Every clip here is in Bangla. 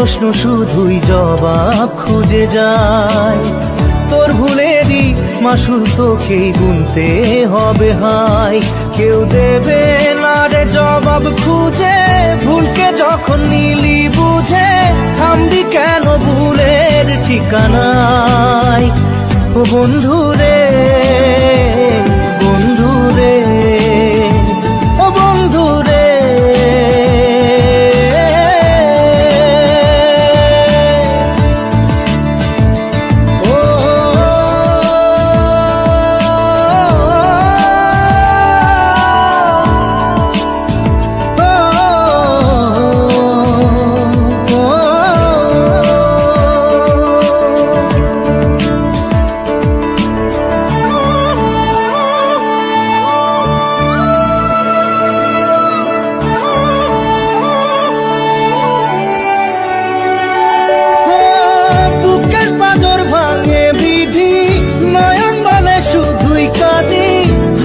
প্রশ্ন শুধুই জবাব খুঁজে যায়। তোর ভুলেরই মাসুল তোকেই গুনতে হবে হাই। কেউ দেবে না রে জবাব খুঁজে, ভুলকে যখন নিলি বুঝে থামবি কেন ভুলের ঠিকানায়। ও বন্ধু রে, বন্ধু রে, ও বন্ধু রে।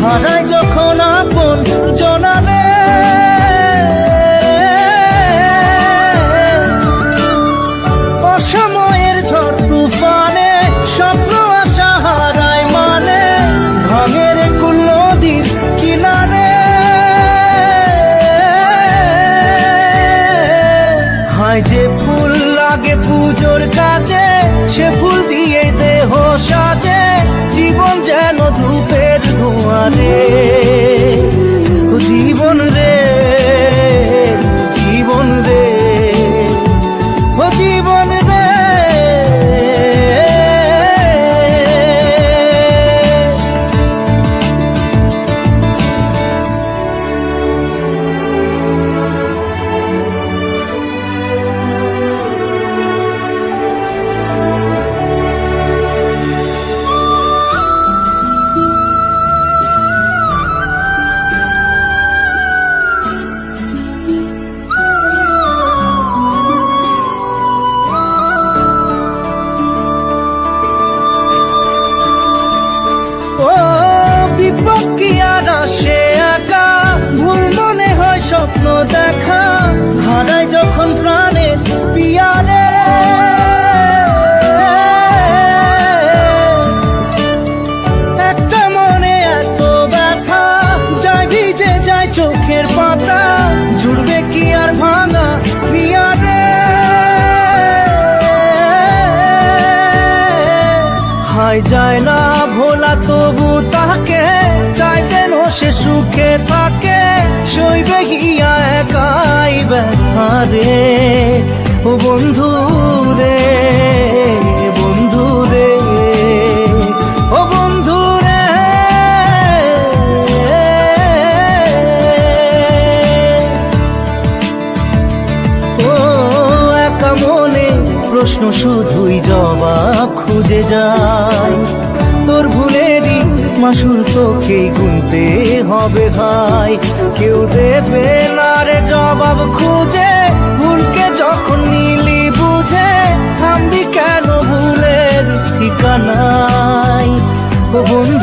হারাই যখন আপন জনারে, অসময়ের ঝড় তুফানে স্বপ্ন আশা হারায় মানে, ভাঙের কুল নদীর কিনারে। হায় যে ফুল লাগে পুজোর কাজে, সে ফুল দিয়ে দেহ সাজে, জীবন যেন ধূপের ধোঁয়ারে। ও জীবন রে, জীবন রে, ও জীবন রে। সে একা ভুল মনে হয় স্বপ্ন দেখা, হারাই যখন প্রাণের পিয়ারে। একটা মনে এত ব্যথা যায় ভিজে যায় চোখের পাতা, জুড়বে কি আর ভাঙা পিয়ারে। হায় যায় না ভোলা তবু তাকে চাই যেন সে সুখে থাকে, সইবে গিয়া একাই ব্যথা রে। ও বন্ধু রে, বন্ধু রে, ও বন্ধু রে। ও একা মনে প্রশ্ন শুধুই জবাব খুঁজে যায়। তোর ভুলেরই মাসুল তোকেই গুনতে হবে ভাই। কেউ দেবে না রে জবাব খুঁজে, ভুলকে যখন নিলি বুঝে থামবি কেন ভুলের ঠিকানায়। ও বন্ধু